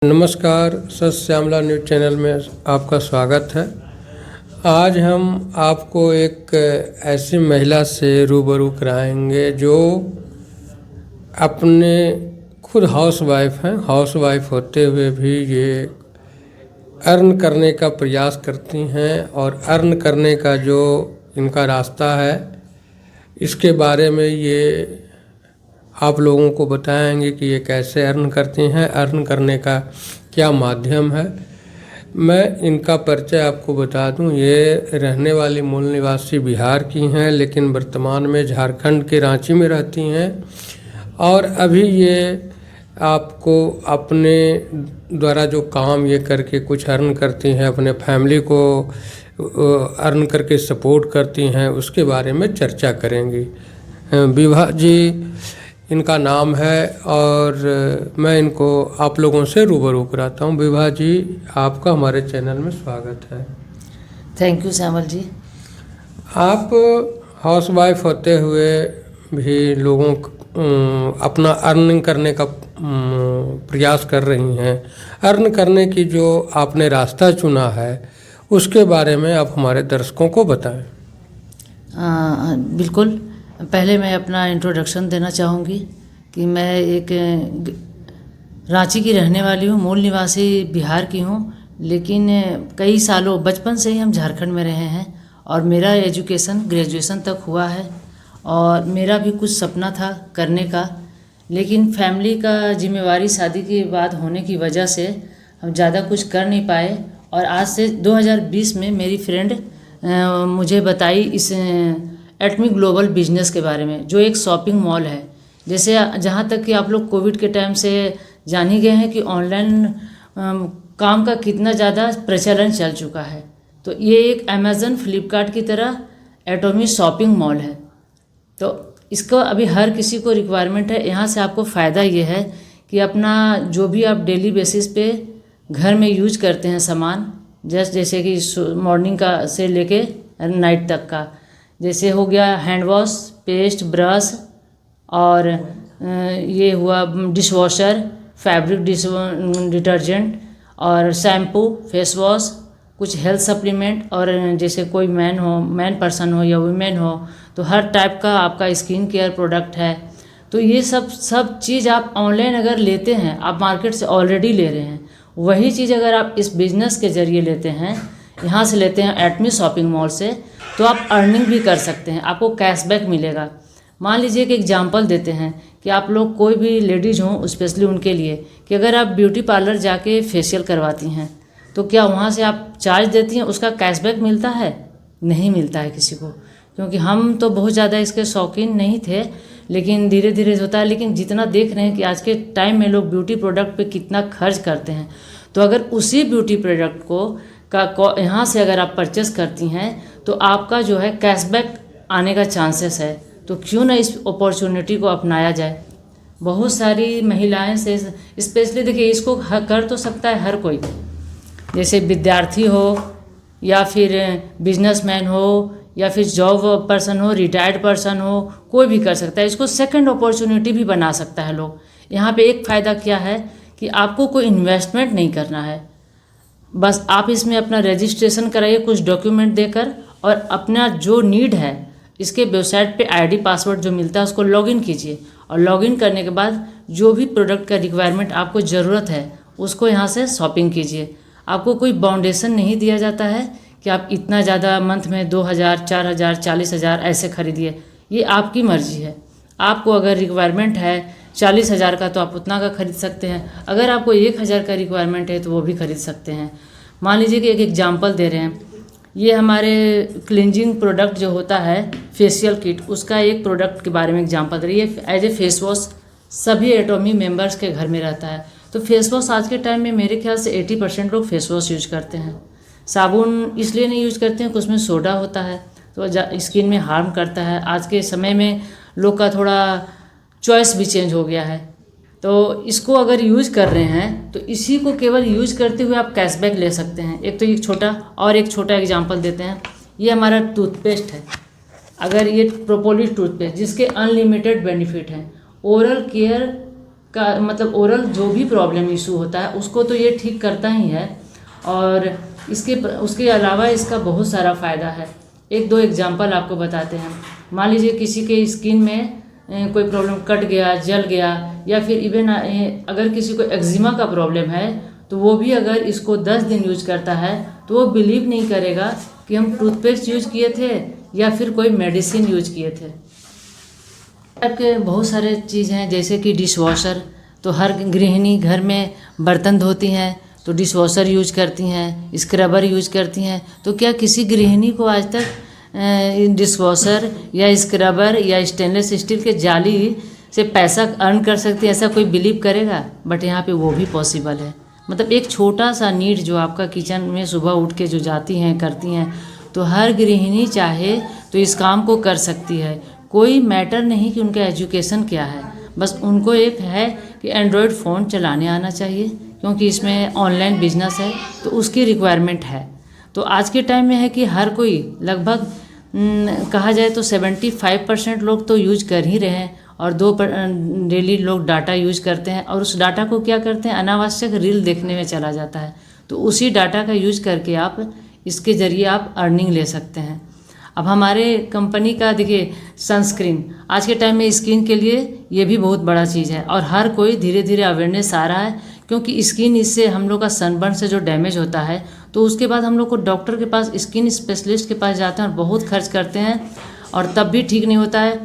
नमस्कार, सत Shyamala news channel में आपका स्वागत है। आज हम आपको एक ऐसी महिला से रूबरू कराएंगे जो अपने खुद हाउसवाइफ हैं। हाउसवाइफ होते हुए भी ये अर्न करने का प्रयास करती हैं और अर्न करने का जो इनका रास्ता है इसके बारे में ये आप लोगों को बताएंगे कि ये कैसे अर्न करती हैं, अर्न करने का क्या माध्यम है। मैं इनका परिचय आपको बता दूं, ये रहने वाली मूल निवासी बिहार की हैं, लेकिन वर्तमान में झारखंड के रांची में रहती हैं और अभी ये आपको अपने द्वारा जो काम ये करके कुछ अर्न करती हैं, अपने फैमिली को अर्न करके सपोर्ट करती हैं, उसके बारे में चर्चा करेंगी। विभा जी इनका नाम है और मैं इनको आप लोगों से रूबरू कराता हूँ। विभा जी, आपका हमारे चैनल में स्वागत है। थैंक यू श्यामल जी। आप हाउसवाइफ होते हुए भी लोगों अपना अर्निंग करने का प्रयास कर रही हैं। अर्न करने की जो आपने रास्ता चुना है उसके बारे में आप हमारे दर्शकों को बताएं। बिल्कुल। पहले मैं अपना इंट्रोडक्शन देना चाहूँगी कि मैं एक रांची की रहने वाली हूँ, मूल निवासी बिहार की हूँ, लेकिन कई सालों बचपन से ही हम झारखंड में रहे हैं और मेरा एजुकेशन ग्रेजुएशन तक हुआ है और मेरा भी कुछ सपना था करने का, लेकिन फैमिली का जिम्मेवारी शादी के बाद होने की वजह से हम ज़्यादा कुछ कर नहीं पाए। और आज से 2020 में मेरी फ्रेंड मुझे बताई इस एटमी ग्लोबल बिजनेस के बारे में, जो एक शॉपिंग मॉल है। जैसे जहाँ तक कि आप लोग कोविड के टाइम से जान ही गए हैं कि ऑनलाइन काम का कितना ज़्यादा प्रचलन चल चुका है, तो ये एक अमेज़न फ्लिपकार्ट की तरह एटमी शॉपिंग मॉल है। तो इसको अभी हर किसी को रिक्वायरमेंट है। यहाँ से आपको फ़ायदा ये है कि अपना जो भी आप डेली बेसिस पे घर में यूज करते हैं सामान, जैसे कि मॉर्निंग का से लेके नाइट तक का, जैसे हो गया हैंड वॉश, पेस्ट, ब्रश और ये हुआ डिश वॉशर, फैब्रिक डिटर्जेंट और शैम्पू, फेस वॉश, कुछ हेल्थ सप्लीमेंट, और जैसे कोई मैन पर्सन हो या वुमेन हो तो हर टाइप का आपका स्किन केयर प्रोडक्ट है। तो ये सब चीज़ आप ऑनलाइन अगर लेते हैं, आप मार्केट से ऑलरेडी ले रहे हैं, वही चीज़ अगर आप इस बिज़नेस के ज़रिए लेते हैं, यहाँ से लेते हैं एटमी शॉपिंग मॉल से, तो आप अर्निंग भी कर सकते हैं, आपको कैशबैक मिलेगा। मान लीजिए कि एग्जांपल देते हैं कि आप लोग कोई भी लेडीज़ हों, स्पेशली उनके लिए, कि अगर आप ब्यूटी पार्लर जाके फेशियल करवाती हैं तो क्या वहाँ से आप चार्ज देती हैं, उसका कैशबैक मिलता है? नहीं मिलता है किसी को, क्योंकि हम तो बहुत ज़्यादा इसके शौकीन नहीं थे, लेकिन धीरे धीरे होता है। लेकिन जितना देख रहे हैं कि आज के टाइम में लोग ब्यूटी प्रोडक्ट पे कितना खर्च करते हैं, तो अगर उसी ब्यूटी प्रोडक्ट को यहाँ से अगर आप परचेस करती हैं तो आपका जो है कैशबैक आने का चांसेस है। तो क्यों ना इस अपॉर्चुनिटी को अपनाया जाए। बहुत सारी महिलाएं से, स्पेशली देखिए, इसको कर तो सकता है हर कोई, जैसे विद्यार्थी हो या फिर बिजनेसमैन हो या फिर जॉब पर्सन हो, रिटायर्ड पर्सन हो, कोई भी कर सकता है। इसको सेकंड अपॉर्चुनिटी भी बना सकता है लोग। यहाँ पे एक फ़ायदा क्या है कि आपको कोई इन्वेस्टमेंट नहीं करना है, बस आप इसमें अपना रजिस्ट्रेशन कराइए कुछ डॉक्यूमेंट देकर, और अपना जो नीड है इसके वेबसाइट पे आईडी पासवर्ड जो मिलता है उसको लॉगिन कीजिए, और लॉगिन करने के बाद जो भी प्रोडक्ट का रिक्वायरमेंट आपको ज़रूरत है उसको यहाँ से शॉपिंग कीजिए। आपको कोई बाउंडेशन नहीं दिया जाता है कि आप इतना ज़्यादा मंथ में 2000, 4000, 40,000 ऐसे खरीदिए। ये आपकी मर्ज़ी है। आपको अगर रिक्वायरमेंट है 40,000 का तो आप उतना का खरीद सकते हैं, अगर आपको 1000 का रिक्वायरमेंट है तो वो भी खरीद सकते हैं। मान लीजिए कि एक एग्जांपल दे रहे हैं, ये हमारे क्लिनजिंग प्रोडक्ट जो होता है फेशियल किट, उसका एक प्रोडक्ट के बारे में एग्जांपल दे रही है। एज ए फेस वॉश सभी एटमी मेंबर्स के घर में रहता है, तो फेस वॉश आज के टाइम में मेरे ख्याल से 80% लोग फेस वॉश यूज करते हैं। साबुन इसलिए नहीं यूज करते हैं कि उसमें सोडा होता है तो स्किन में हार्म करता है। आज के समय में लोग का थोड़ा चॉइस भी चेंज हो गया है, तो इसको अगर यूज कर रहे हैं तो इसी को केवल यूज करते हुए आप कैशबैक ले सकते हैं। एक तो एक छोटा एग्जांपल देते हैं। ये हमारा टूथपेस्ट है, अगर ये प्रोपोलिस टूथपेस्ट जिसके अनलिमिटेड बेनिफिट हैं, ओरल केयर का मतलब ओरल जो भी प्रॉब्लम इशू होता है उसको तो ये ठीक करता ही है, और उसके अलावा इसका बहुत सारा फ़ायदा है। एक दो एग्जांपल आपको बताते हैं। मान लीजिए किसी के स्किन में कोई प्रॉब्लम, कट गया, जल गया, या फिर इवन अगर किसी को एक्जिमा का प्रॉब्लम है तो वो भी अगर इसको 10 दिन यूज करता है तो वो बिलीव नहीं करेगा कि हम टूथपेस्ट यूज किए थे या फिर कोई मेडिसिन यूज किए थे। आपके बहुत सारे चीज़ हैं, जैसे कि डिश वॉशर। तो हर गृहिणी घर में बर्तन धोती हैं तो डिश वॉशर यूज करती हैं, स्क्रबर यूज करती हैं। तो क्या किसी गृहिणी को आज तक डिश वॉशर या स्क्रबर या स्टेनलेस स्टील के जाली से पैसा अर्न कर सकती है, ऐसा कोई बिलीव करेगा? बट यहाँ पे वो भी पॉसिबल है। मतलब एक छोटा सा नीड जो आपका किचन में सुबह उठ के जो जाती हैं, करती हैं, तो हर गृहिणी चाहे तो इस काम को कर सकती है। कोई मैटर नहीं कि उनका एजुकेशन क्या है, बस उनको एक है कि एंड्रॉयड फ़ोन चलाने आना चाहिए, क्योंकि इसमें ऑनलाइन बिजनेस है तो उसकी रिक्वायरमेंट है। तो आज के टाइम में है कि हर कोई लगभग कहा जाए तो 75% लोग तो यूज कर ही रहे हैं, और डेली लोग डाटा यूज करते हैं, और उस डाटा को क्या करते हैं, अनावश्यक रील देखने में चला जाता है। तो उसी डाटा का यूज करके आप इसके ज़रिए आप अर्निंग ले सकते हैं। अब हमारे कंपनी का देखिए सनस्क्रीन, आज के टाइम में स्किन के लिए ये भी बहुत बड़ा चीज़ है, और हर कोई धीरे धीरे अवेयरनेस आ रहा है, क्योंकि स्किन इससे हम लोग का सनबर्न से जो डैमेज होता है तो उसके बाद हम लोग को डॉक्टर के पास, स्किन स्पेशलिस्ट के पास जाते हैं और बहुत खर्च करते हैं, और तब भी ठीक नहीं होता है।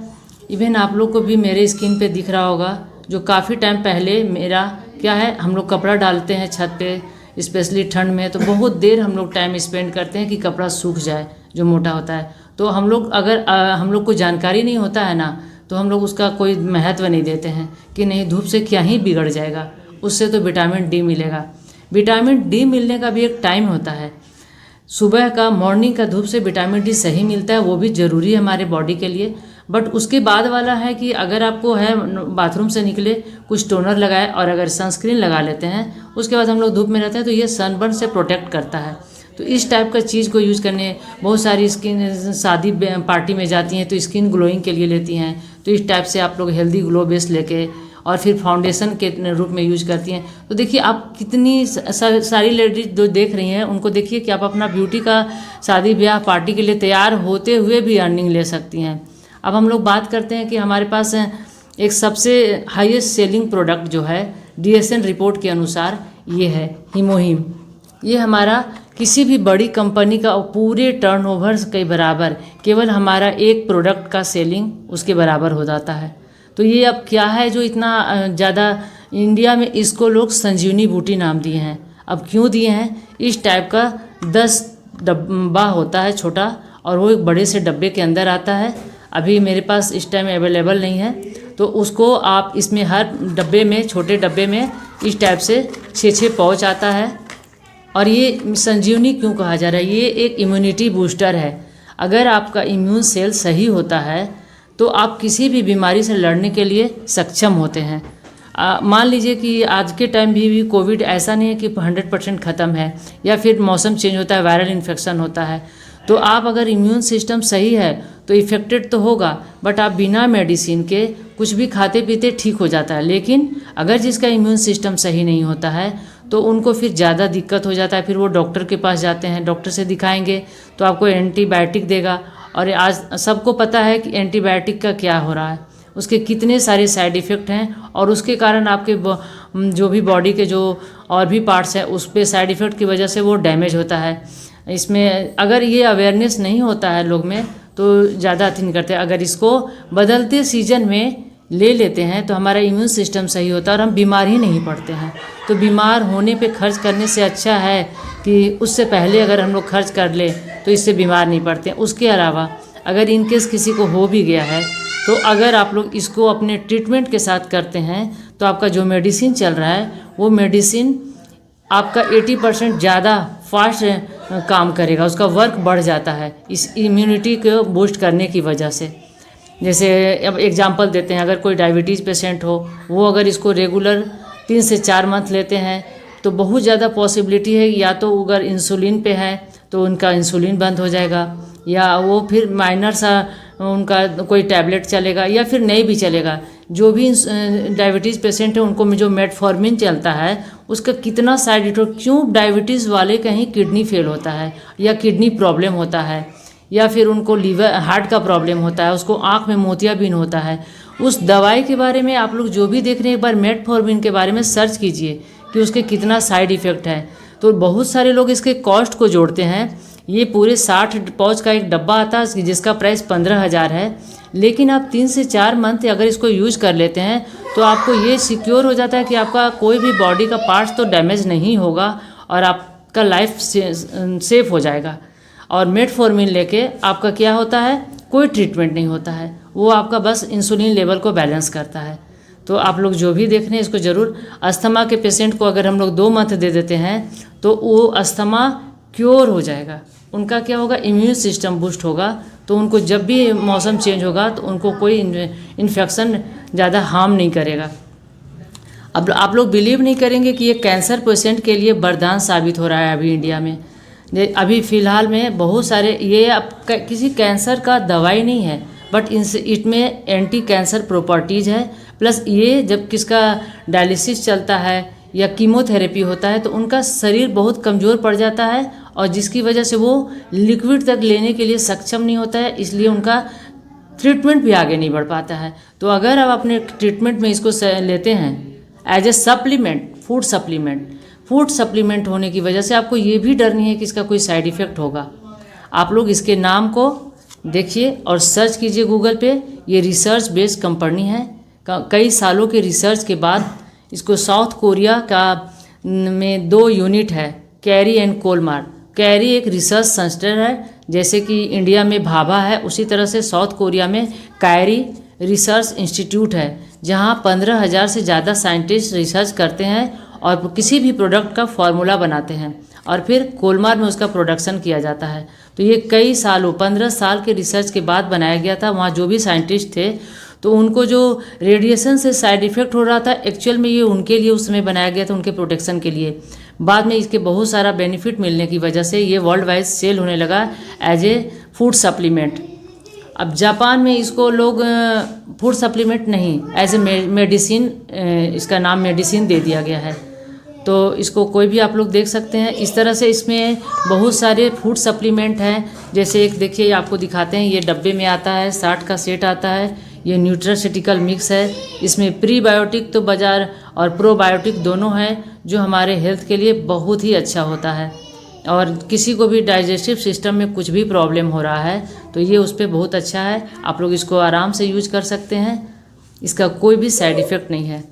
इवन आप लोग को भी मेरे स्किन पे दिख रहा होगा, जो काफ़ी टाइम पहले मेरा क्या है, हम लोग कपड़ा डालते हैं छत पे, स्पेशली ठंड में, तो बहुत देर हम लोग टाइम स्पेंड करते हैं कि कपड़ा सूख जाए जो मोटा होता है। तो हम लोग अगर हम लोग को जानकारी नहीं होता है ना, तो हम लोग उसका कोई महत्व नहीं देते हैं कि नहीं, धूप से क्या ही बिगड़ जाएगा, उससे तो विटामिन डी मिलेगा। विटामिन डी मिलने का भी एक टाइम होता है। सुबह का, मॉर्निंग का धूप से विटामिन डी सही मिलता है, वो भी ज़रूरी है हमारे बॉडी के लिए। बट उसके बाद वाला है कि अगर आपको है बाथरूम से निकले कुछ टोनर लगाए और अगर सनस्क्रीन लगा लेते हैं, उसके बाद हम लोग धूप में रहते हैं, तो ये सनबर्न से प्रोटेक्ट करता है। तो इस टाइप का चीज़ को यूज़ करने, बहुत सारी स्किन शादी पार्टी में जाती हैं तो स्किन ग्लोइंग के लिए लेती हैं, तो इस टाइप से आप लोग हेल्दी ग्लो बेस लेके और फिर फाउंडेशन के रूप में यूज करती हैं। तो देखिए आप कितनी सारी लेडीज जो देख रही हैं, उनको देखिए कि आप अपना ब्यूटी का शादी ब्याह पार्टी के लिए तैयार होते हुए भी अर्निंग ले सकती हैं। अब हम लोग बात करते हैं कि हमारे पास एक सबसे हाईएस्ट सेलिंग प्रोडक्ट जो है DSN रिपोर्ट के अनुसार ये है हीमोहिम। ये हमारा किसी भी बड़ी कंपनी का पूरे टर्नओवर के बराबर, केवल हमारा एक प्रोडक्ट का सेलिंग उसके बराबर हो जाता है। तो ये अब क्या है जो इतना ज़्यादा इंडिया में, इसको लोग संजीवनी बूटी नाम दिए हैं। अब क्यों दिए हैं? इस टाइप का 10 डब्बा होता है छोटा, और वो एक बड़े से डब्बे के अंदर आता है। अभी मेरे पास इस टाइम अवेलेबल नहीं है, तो उसको आप इसमें हर डब्बे में, छोटे डब्बे में इस टाइप से 6-6 पाउच आता है। और ये संजीवनी क्यों कहा जा रहा है? ये एक इम्यूनिटी बूस्टर है। अगर आपका इम्यून सेल सही होता है तो आप किसी भी बीमारी से लड़ने के लिए सक्षम होते हैं। मान लीजिए कि आज के टाइम भी कोविड ऐसा नहीं है कि 100% ख़त्म है, या फिर मौसम चेंज होता है, वायरल इन्फेक्शन होता है, तो आप अगर इम्यून सिस्टम सही है तो इफ़ेक्टेड तो होगा, बट आप बिना मेडिसिन के कुछ भी खाते पीते ठीक हो जाता है। लेकिन अगर जिसका इम्यून सिस्टम सही नहीं होता है तो उनको फिर ज़्यादा दिक्कत हो जाता है। फिर वो डॉक्टर के पास जाते हैं, डॉक्टर से दिखाएंगे तो आपको एंटीबायोटिक देगा, और आज सबको पता है कि एंटीबायोटिक का क्या हो रहा है, उसके कितने सारे साइड इफ़ेक्ट हैं, और उसके कारण आपके जो भी बॉडी के जो और भी पार्ट्स हैं उस पर साइड इफ़ेक्ट की वजह से वो डैमेज होता है। इसमें अगर ये अवेयरनेस नहीं होता है लोग में तो ज़्यादा अति नहीं करते। अगर इसको बदलते सीजन में ले लेते हैं तो हमारा इम्यून सिस्टम सही होता है और हम बीमार ही नहीं पड़ते हैं। तो बीमार होने पे खर्च करने से अच्छा है कि उससे पहले अगर हम लोग खर्च कर ले तो इससे बीमार नहीं पड़ते। उसके अलावा अगर इनकेस किसी को हो भी गया है तो अगर आप लोग इसको अपने ट्रीटमेंट के साथ करते हैं तो आपका जो मेडिसिन चल रहा है वो मेडिसिन आपका 80% ज़्यादा फास्ट काम करेगा, उसका वर्क बढ़ जाता है इस इम्यूनिटी को बूस्ट करने की वजह से। जैसे अब एग्जांपल देते हैं, अगर कोई डायबिटीज़ पेशेंट हो, वो अगर इसको रेगुलर 3 से 4 मंथ लेते हैं तो बहुत ज़्यादा पॉसिबिलिटी है या तो अगर इंसुलिन पे है तो उनका इंसुलिन बंद हो जाएगा, या वो फिर माइनर सा उनका कोई टैबलेट चलेगा, या फिर नहीं भी चलेगा, जो भी डायबिटीज़ पेशेंट है उनको जो मेटफॉर्मिन चलता है उसका कितना साइड इफेक्ट, क्यों डायबिटीज़ वाले कहीं किडनी फेल होता है या किडनी प्रॉब्लम होता है या फिर उनको लीवर हार्ट का प्रॉब्लम होता है, उसको आँख में मोतियाबिंद होता है, उस दवाई के बारे में आप लोग जो भी देख रहे हैं एक बार मेटफॉर्मिन के बारे में सर्च कीजिए कि उसके कितना साइड इफ़ेक्ट है। तो बहुत सारे लोग इसके कॉस्ट को जोड़ते हैं। ये पूरे 60 पाउच का एक डब्बा आता है जिसका प्राइस 15,000 है, लेकिन आप 3 से 4 मंथ अगर इसको यूज कर लेते हैं तो आपको ये सिक्योर हो जाता है कि आपका कोई भी बॉडी का पार्ट्स तो डैमेज नहीं होगा और आपका लाइफ सेफ हो जाएगा। और मेटफॉर्मिन लेके आपका क्या होता है, कोई ट्रीटमेंट नहीं होता है, वो आपका बस इंसुलिन लेवल को बैलेंस करता है। तो आप लोग जो भी देख रहे हैं इसको ज़रूर, अस्थमा के पेशेंट को अगर हम लोग 2 मंथ दे देते हैं तो वो अस्थमा क्योर हो जाएगा, उनका क्या होगा, इम्यून सिस्टम बूस्ट होगा, तो उनको जब भी मौसम चेंज होगा तो उनको कोई इन्फेक्शन ज़्यादा हार्म नहीं करेगा। अब आप लोग बिलीव नहीं करेंगे कि ये कैंसर पेशेंट के लिए वरदान साबित हो रहा है अभी इंडिया में। अभी फ़िलहाल में बहुत सारे, ये अब किसी कैंसर का दवाई नहीं है बट इसमें एंटी कैंसर प्रॉपर्टीज़ है, प्लस ये जब किसका डायलिसिस चलता है या कीमोथेरेपी होता है तो उनका शरीर बहुत कमज़ोर पड़ जाता है और जिसकी वजह से वो लिक्विड तक लेने के लिए सक्षम नहीं होता है, इसलिए उनका ट्रीटमेंट भी आगे नहीं बढ़ पाता है। तो अगर आप अपने ट्रीटमेंट में इसको लेते हैं as a supplement, food supplement होने की वजह से आपको ये भी डर नहीं है कि इसका कोई साइड इफ़ेक्ट होगा। आप लोग इसके नाम को देखिए और सर्च कीजिए गूगल पे। ये रिसर्च बेस्ड कंपनी है, कई सालों के रिसर्च के बाद इसको साउथ कोरिया का में 2 यूनिट है, कैरी एंड कोलमार। कैरी एक रिसर्च सेंटर है, जैसे कि इंडिया में भाभा है उसी तरह से साउथ कोरिया में कैरी रिसर्च इंस्टीट्यूट है, जहां 15,000 से ज़्यादा साइंटिस्ट रिसर्च करते हैं और किसी भी प्रोडक्ट का फार्मूला बनाते हैं और फिर कोलमार में उसका प्रोडक्शन किया जाता है। तो ये कई सालों 15 साल के रिसर्च के बाद बनाया गया था। वहाँ जो भी साइंटिस्ट थे तो उनको जो रेडिएशन से साइड इफ़ेक्ट हो रहा था, एक्चुअल में ये उनके लिए उस समय बनाया गया था, उनके प्रोटेक्शन के लिए। बाद में इसके बहुत सारा बेनिफिट मिलने की वजह से ये वर्ल्ड वाइड सेल होने लगा एज ए फूड सप्लीमेंट। अब जापान में इसको लोग फूड सप्लीमेंट नहीं, एज ए मेडिसिन, इसका नाम मेडिसिन दे दिया गया है। तो इसको कोई भी आप लोग देख सकते हैं। इस तरह से इसमें बहुत सारे फूड सप्लीमेंट हैं, जैसे एक देखिए आपको दिखाते हैं, ये डब्बे में आता है, 60 का सेट आता है। ये न्यूट्रास्यूटिकल मिक्स है, इसमें प्रीबायोटिक तो बाजार और प्रोबायोटिक दोनों हैं, जो हमारे हेल्थ के लिए बहुत ही अच्छा होता है। और किसी को भी डाइजेस्टिव सिस्टम में कुछ भी प्रॉब्लम हो रहा है तो ये उस पर बहुत अच्छा है, आप लोग इसको आराम से यूज कर सकते हैं, इसका कोई भी साइड इफ़ेक्ट नहीं है।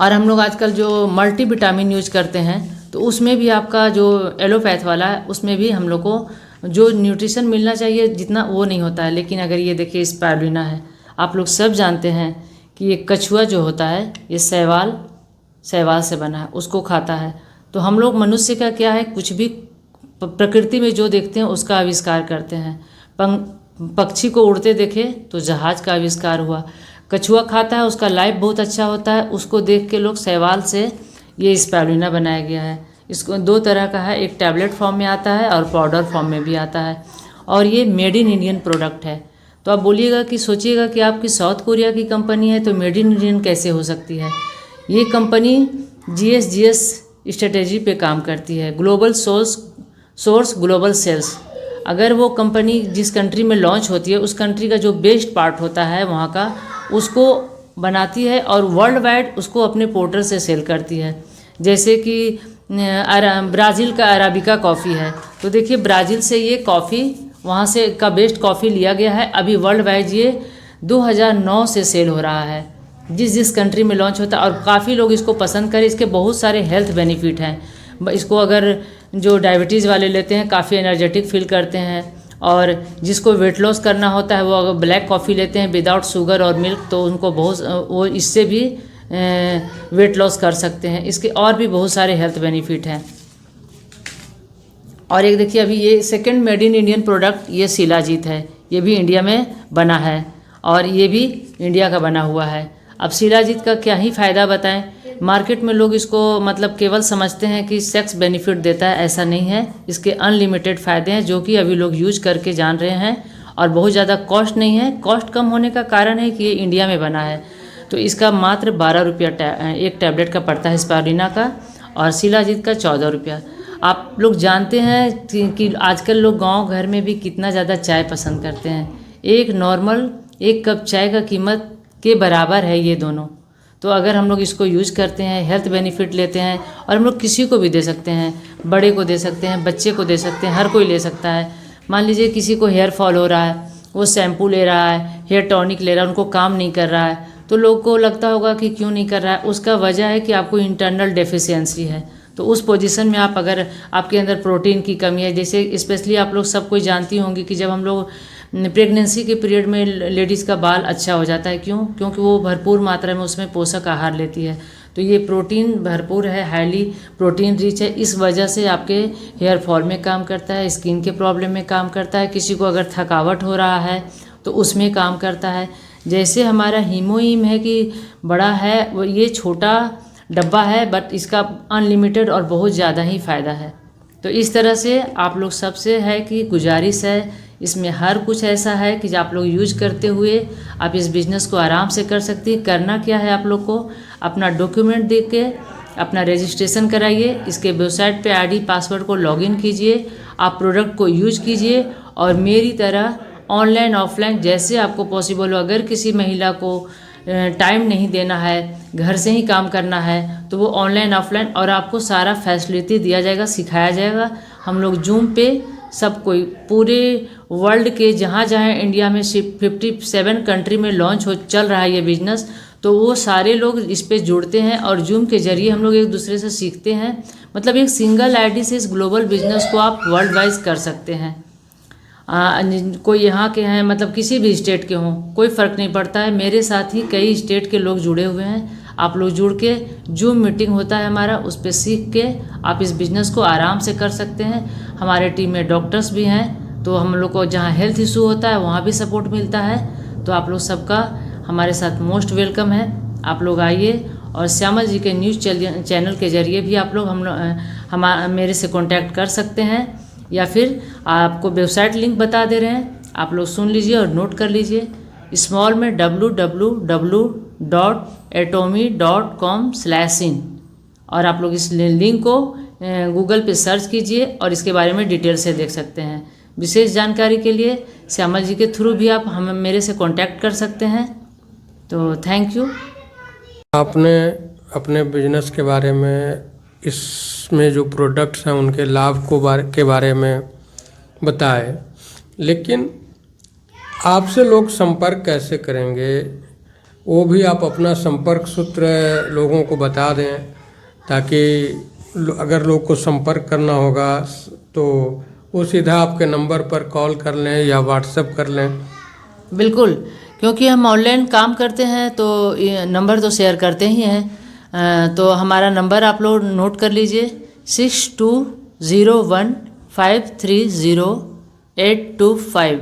और हम लोग आजकल जो मल्टी विटामिन यूज करते हैं तो उसमें भी आपका जो एलोपैथ वाला है उसमें भी हम लोग को जो न्यूट्रिशन मिलना चाहिए जितना वो नहीं होता है। लेकिन अगर ये देखिए स्पारुलिना है, आप लोग सब जानते हैं कि ये कछुआ जो होता है ये शैवाल से बना है, उसको खाता है। तो हम लोग मनुष्य का क्या है, कुछ भी प्रकृति में जो देखते हैं उसका आविष्कार करते हैं। पक्षी को उड़ते देखे तो जहाज का आविष्कार हुआ, कछुआ खाता है, उसका लाइफ बहुत अच्छा होता है, उसको देख के लोग शैवाल से ये स्पारुलिना बनाया गया है। इसको 2 तरह का है, एक टैबलेट फॉर्म में आता है और पाउडर फॉर्म में भी आता है, और ये मेड इन इंडियन प्रोडक्ट है। तो आप बोलिएगा कि सोचिएगा कि आपकी साउथ कोरिया की कंपनी है तो मेड इन इंडियन कैसे हो सकती है। ये कंपनी GSGS स्ट्रेटेजी पे काम करती है, ग्लोबल सोर्स ग्लोबल सेल्स। अगर वो कंपनी जिस कंट्री में लॉन्च होती है उस कंट्री का जो बेस्ट पार्ट होता है वहाँ का, उसको बनाती है और वर्ल्ड वाइड उसको अपने पोर्टल से सेल करती है। जैसे कि ब्राज़ील का अराबिका कॉफ़ी है, तो देखिए ब्राज़ील से ये कॉफ़ी वहाँ से का बेस्ट कॉफ़ी लिया गया है। अभी वर्ल्ड वाइड ये 2009 से सेल हो रहा है, जिस कंट्री में लॉन्च होता है, और काफ़ी लोग इसको पसंद करें। इसके बहुत सारे हेल्थ बेनिफिट हैं। इसको अगर जो डायबिटीज़ वाले लेते हैं काफ़ी एनर्जेटिक फील करते हैं, और जिसको वेट लॉस करना होता है वो अगर ब्लैक कॉफ़ी लेते हैं विदाउट शुगर और मिल्क तो उनको वो इससे भी वेट लॉस कर सकते हैं। इसके और भी बहुत सारे हेल्थ बेनिफिट हैं। और एक देखिए अभी ये second made in Indian product ये शिलाजीत है, ये भी इंडिया में बना है और ये भी इंडिया का बना हुआ है। अब शिलाजीत का क्या ही फ़ायदा बताएं। मार्केट में लोग इसको मतलब केवल समझते हैं कि सेक्स बेनिफिट देता है, ऐसा नहीं है। इसके अनलिमिटेड फ़ायदे हैं जो कि अभी लोग यूज करके जान रहे हैं और बहुत ज़्यादा कॉस्ट नहीं है। कॉस्ट कम होने का कारण है कि ये इंडिया में बना है। तो इसका मात्र 12 रुपया एक टैबलेट का पड़ता है स्पारुलिना का, और शिलाजीत का 14 रुपया। आप लोग जानते हैं कि आजकल लोग गांव घर में भी कितना ज़्यादा चाय पसंद करते हैं। एक नॉर्मल एक कप चाय का कीमत के बराबर है ये दोनों। तो अगर हम लोग इसको यूज़ करते हैं, हेल्थ बेनिफिट लेते हैं, और हम लोग किसी को भी दे सकते हैं, बड़े को दे सकते हैं, बच्चे को दे सकते हैं, हर कोई ले सकता है। मान लीजिए किसी को हेयर फॉल हो रहा है, वो शैम्पू ले रहा है, हेयर टॉनिक ले रहा है, उनको काम नहीं कर रहा है, तो लोग को लगता होगा कि क्यों नहीं कर रहा है। उसका वजह है कि आपको इंटरनल डेफिशिएंसी है। तो उस पोजीशन में आप, अगर आपके अंदर प्रोटीन की कमी है, जैसे स्पेशली आप लोग सब कोई जानती होंगी कि जब हम लोग प्रेगनेंसी के पीरियड में लेडीज़ का बाल अच्छा हो जाता है, क्यों? क्योंकि वो भरपूर मात्रा में उसमें पोषक आहार लेती है। तो ये प्रोटीन भरपूर है, हाईली प्रोटीन रिच है, इस वजह से आपके हेयर फॉल में काम करता है, स्किन के प्रॉब्लम में काम करता है, किसी को अगर थकावट हो रहा है तो उसमें काम करता है। जैसे हमारा हीमोहीम है कि बड़ा है, वो ये छोटा डब्बा है, बट इसका अनलिमिटेड और बहुत ज़्यादा ही फ़ायदा है। तो इस तरह से आप लोग सबसे है कि गुजारिश है, इसमें हर कुछ ऐसा है कि आप लोग यूज करते हुए आप इस बिज़नेस को आराम से कर सकती हैं। करना क्या है, आप लोग को अपना डॉक्यूमेंट दे के अपना रजिस्ट्रेशन कराइए, इसके वेबसाइट पे आईडी पासवर्ड को लॉगिन कीजिए, आप प्रोडक्ट को यूज कीजिए, और मेरी तरह ऑनलाइन ऑफलाइन जैसे आपको पॉसिबल हो। अगर किसी महिला को टाइम नहीं देना है, घर से ही काम करना है, तो वो ऑनलाइन ऑफलाइन और आपको सारा फैसिलिटी दिया जाएगा, सिखाया जाएगा। हम लोग जूम पे सब कोई पूरे वर्ल्ड के जहाँ जहाँ इंडिया में 57 कंट्री में लॉन्च चल रहा है ये बिज़नेस, तो वो सारे लोग इस पे जुड़ते हैं और जूम के जरिए हम लोग एक दूसरे से सीखते हैं। मतलब एक सिंगल आईडी से इस ग्लोबल बिजनेस को आप वर्ल्ड वाइज कर सकते हैं। कोई यहाँ के हैं, मतलब किसी भी स्टेट के हों, कोई फ़र्क नहीं पड़ता है। मेरे साथ ही कई स्टेट के लोग जुड़े हुए हैं। आप लोग जुड़ के जूम मीटिंग होता है हमारा, उस पर सीख के आप इस बिज़नेस को आराम से कर सकते हैं। हमारे टीम में डॉक्टर्स भी हैं, तो हम लोग को जहाँ हेल्थ इशू होता है वहाँ भी सपोर्ट मिलता है। तो आप लोग सबका हमारे साथ मोस्ट वेलकम है। आप लोग आइए, और श्यामल जी के न्यूज़ चैनल के जरिए भी आप लोग मेरे से कॉन्टैक्ट कर सकते हैं, या फिर आपको वेबसाइट लिंक बता दे रहे हैं, आप लोग सुन लीजिए और नोट कर लीजिए। स्मॉल में www.atomy.com/in, और आप लोग इस लिंक को गूगल पे सर्च कीजिए और इसके बारे में डिटेल से देख सकते हैं। विशेष जानकारी के लिए श्यामल जी के थ्रू भी आप मेरे से कांटेक्ट कर सकते हैं। तो थैंक यू। आपने अपने बिजनेस के बारे में, इसमें जो प्रोडक्ट्स हैं उनके लाभ के बारे में बताए, लेकिन आपसे लोग संपर्क कैसे करेंगे, वो भी आप अपना संपर्क सूत्र लोगों को बता दें, ताकि अगर लोग को संपर्क करना होगा तो वो सीधा आपके नंबर पर कॉल कर लें या व्हाट्सएप कर लें। बिल्कुल, क्योंकि हम ऑनलाइन काम करते हैं तो नंबर तो शेयर करते ही हैं। तो हमारा नंबर आप लोग नोट कर लीजिए, 6201530825।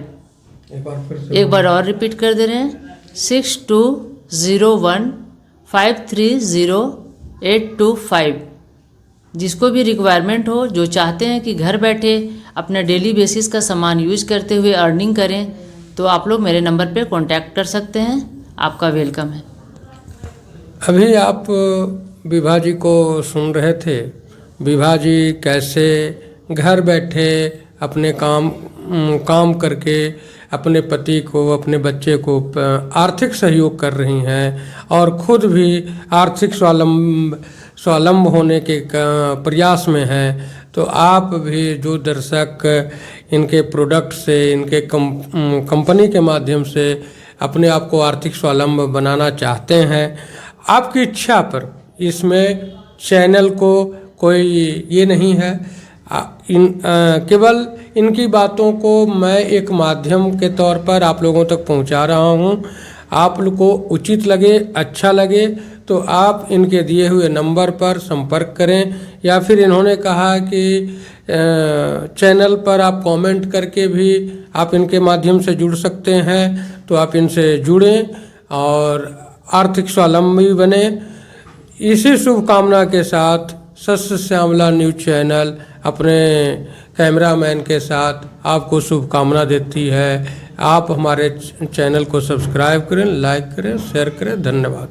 एक बार और रिपीट कर दे रहे हैं, 6201530825। जिसको भी रिक्वायरमेंट हो, जो चाहते हैं कि घर बैठे अपना डेली बेसिस का सामान यूज करते हुए अर्निंग करें, तो आप लोग मेरे नंबर पे कांटेक्ट कर सकते हैं। आपका वेलकम है। अभी आप विभा जी को सुन रहे थे। विभा जी कैसे घर बैठे अपने काम करके अपने पति को, अपने बच्चे को आर्थिक सहयोग कर रही हैं, और खुद भी आर्थिक स्वावलंब होने के प्रयास में हैं। तो आप भी जो दर्शक इनके प्रोडक्ट से, इनके कंपनी के माध्यम से अपने आप को आर्थिक स्वावलंब बनाना चाहते हैं, आपकी इच्छा पर, इसमें चैनल को कोई ये नहीं है, केवल इनकी बातों को मैं एक माध्यम के तौर पर आप लोगों तक पहुंचा रहा हूं। आप लोग को उचित लगे, अच्छा लगे, तो आप इनके दिए हुए नंबर पर संपर्क करें, या फिर इन्होंने कहा कि चैनल पर आप कमेंट करके भी आप इनके माध्यम से जुड़ सकते हैं, तो आप इनसे जुड़ें और आर्थिक स्वावलंबी बने। इसी शुभकामना के साथ सस्य श्यामला न्यूज़ चैनल अपने कैमरामैन के साथ आपको शुभकामना देती है। आप हमारे चैनल को सब्सक्राइब करें, लाइक करें, शेयर करें। धन्यवाद।